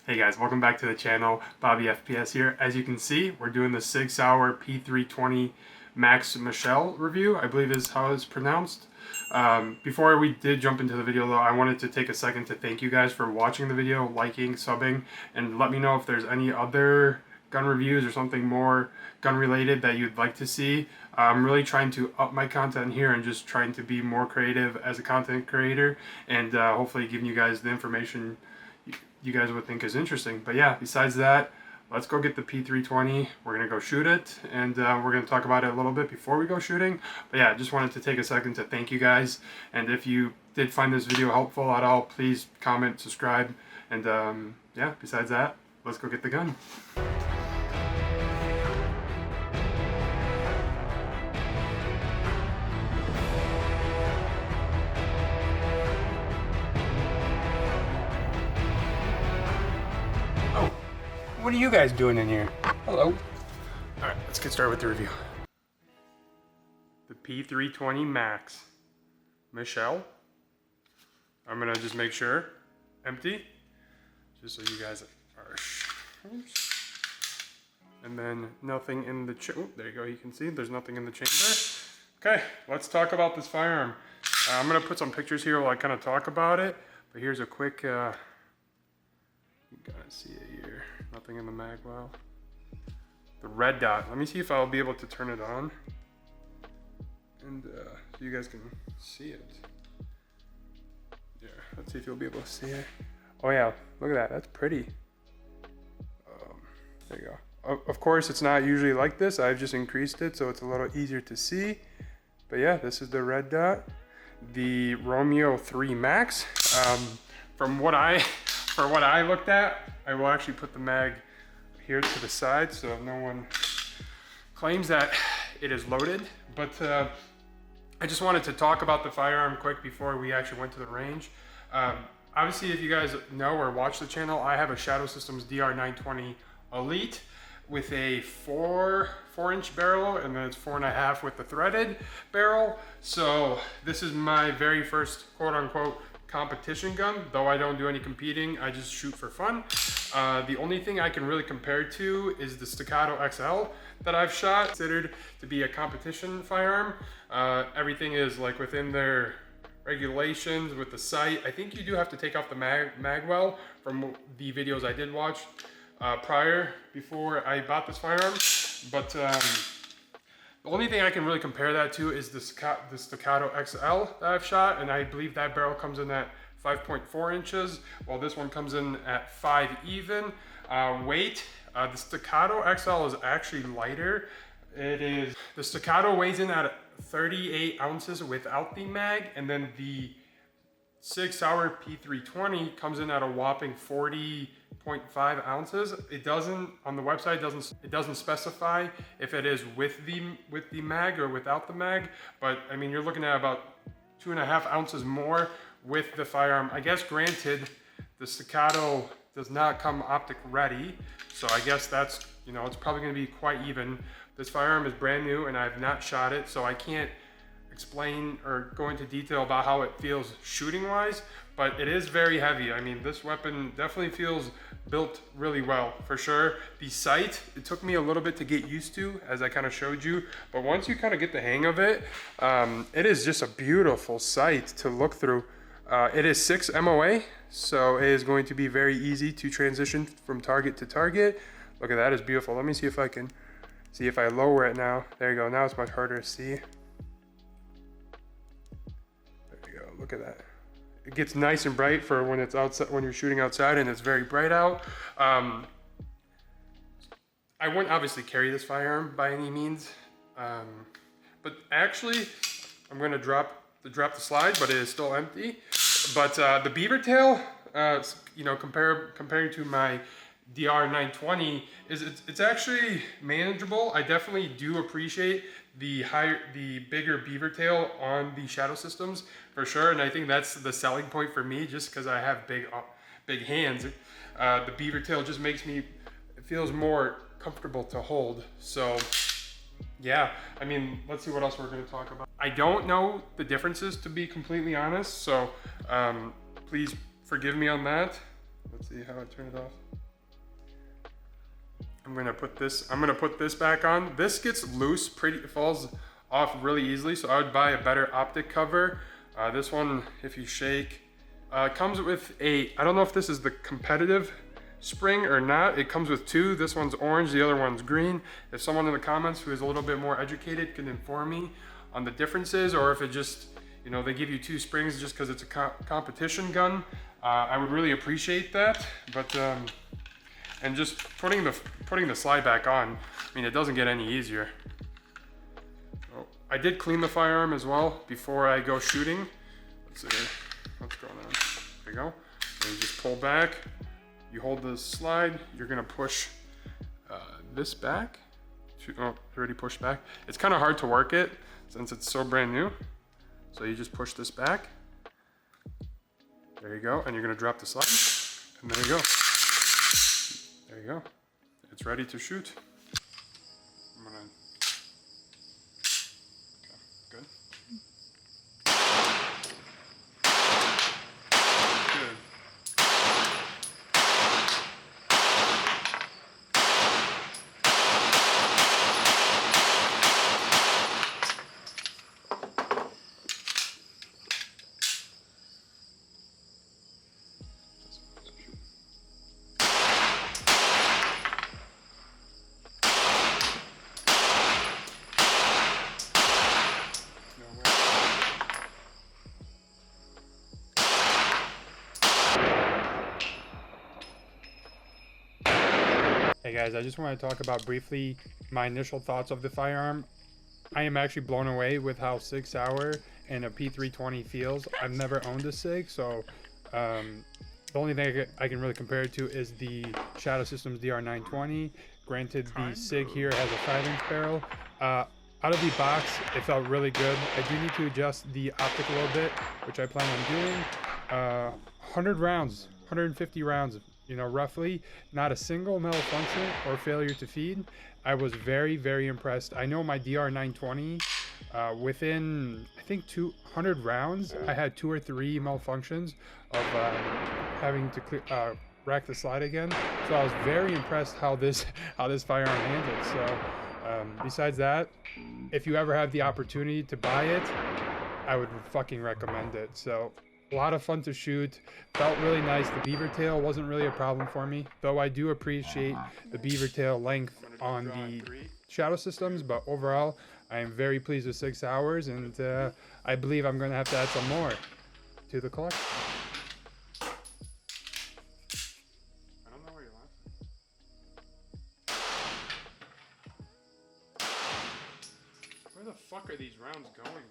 Hey guys, welcome back to the channel. Bobby FPS here. As you can see, we're doing the SigSauer P320 Max Michel review, I believe is how it's pronounced. Before we did jump into the video though, I wanted to take a second to thank you guys for watching the video, liking, subbing, and let me know if there's any other gun reviews or something more gun related that you'd like to see. I'm really trying to up my content here and just trying to be more creative as a content creator, and hopefully giving you guys the information you guys would think is interesting. But yeah, besides that, let's go get the P320. We're gonna go shoot it, and we're gonna talk about it a little bit before we go shooting. But yeah, just wanted to take a second to thank you guys, and if you did find this video helpful at all, please comment, subscribe, and yeah, besides that, let's go get the gun. What are you guys doing in here? Hello. Alright, let's get started with the review. The P320 Max Michel. I'm gonna just make sure, empty, just so you guys are sure. And then nothing in the chamber. There you go, you can see there's nothing in the chamber. Okay, let's talk about this firearm. I'm gonna put some pictures here while I kind of talk about it, but here's a quick, you gotta see it here. Nothing in the mag well. The red dot. Let me see if I'll be able to turn it on, and so you guys can see it. Yeah, let's see if you'll be able to see it. Oh yeah, look at that. That's pretty. There you go. Of course, it's not usually like this. I've just increased it so it's a little easier to see. But yeah, this is the red dot. The Romeo 3 Max. For what I looked at, I will actually put the mag here to the side so no one claims that it is loaded. But I just wanted to talk about the firearm quick before we actually went to the range. Obviously, if you guys know or watch the channel, I have a Shadow Systems DR920 Elite with a 4-inch barrel, and then it's 4.5 with the threaded barrel. So this is my very first quote-unquote competition gun. Though I don't do any competing, I just shoot for fun. The only thing I can really compare it to is the Staccato XL that I've shot, considered to be a competition firearm. Everything is like within their regulations with the sight. I think you do have to take off the mag well from the videos I did watch before I bought this firearm. But the only thing I can really compare that to is the Staccato XL that I've shot, and I believe that barrel comes in at 5.4 inches, while this one comes in at 5 even. Weight, the Staccato XL is actually lighter. The Staccato weighs in at 38 ounces without the mag, and then the SigSauer P320 comes in at a whopping 40.5 ounces. It doesn't, on the website, it doesn't specify if it is with the mag or without the mag, but I mean, you're looking at about 2.5 ounces more with the firearm. I guess granted, the Staccato does not come optic ready, so I guess that's, you know, it's probably gonna be quite even. This firearm is brand new and I've not shot it, so I can't explain or go into detail about how it feels shooting wise, but it is very heavy. I mean, this weapon definitely feels built really well, for sure. The sight, it took me a little bit to get used to, as I kind of showed you, but once you kind of get the hang of it, it is just a beautiful sight to look through. It is 6 MOA, so it is going to be very easy to transition from target to target. Look at that, it's beautiful. Let me see if I can see if I lower it now. There you go, now it's much harder to see. Look at that. It gets nice and bright for when it's outside, when you're shooting outside, and it's very bright out. I wouldn't obviously carry this firearm by any means, but actually, I'm going to drop the slide, but it is still empty. But the beaver tail, you know, comparing to my DR920, it's actually manageable. I definitely do appreciate the bigger beaver tail on the Shadow Systems for sure, and I think that's the selling point for me, just because I have big hands. The beaver tail just makes me, it feels more comfortable to hold. So yeah, I mean, let's see what else we're going to talk about. I don't know the differences, to be completely honest, so please forgive me on that. Let's see how I turn it off. I'm gonna put this back on. This gets loose, it falls off really easily, so I would buy a better optic cover. This one, if you shake, comes with I don't know if this is the competitive spring or not. It comes with two. This one's orange, the other one's green. If someone in the comments who is a little bit more educated can inform me on the differences, or if it just, you know, they give you two springs just because it's a competition gun, I would really appreciate that. But and just putting the slide back on, I mean, it doesn't get any easier. So I did clean the firearm as well before I go shooting. Let's see, what's going on? There you go. And you just pull back. You hold the slide. You're gonna push this back. Oh, already pushed back. It's kind of hard to work it since it's so brand new. So you just push this back. There you go, and you're gonna drop the slide, and there you go. There you go. It's ready to shoot. I'm gonna. Okay, good. Good. Hey guys, I just want to talk about briefly my initial thoughts of the firearm. I am actually blown away with how SigSauer and a P320 feels. I've never owned a Sig, so the only thing I can really compare it to is the Shadow Systems DR920. Granted, the Sig here has a 5-inch barrel. Out of the box, it felt really good. I do need to adjust the optic a little bit, which I plan on doing. 100 rounds, 150 rounds, you know, roughly, not a single malfunction or failure to feed. I was very, very impressed. I know my DR920, within, I think 200 rounds, I had 2 or 3 malfunctions of having to rack the slide again. So I was very impressed how this firearm handled. So besides that, if you ever have the opportunity to buy it, I would fucking recommend it. So a lot of fun to shoot, felt really nice. The beaver tail wasn't really a problem for me, though I do appreciate the beaver tail length on the Shadow Systems, but overall I am very pleased with SigSauers, and I believe I'm going to have to add some more to the collection. I don't know where you're laughing. Where the fuck are these rounds going?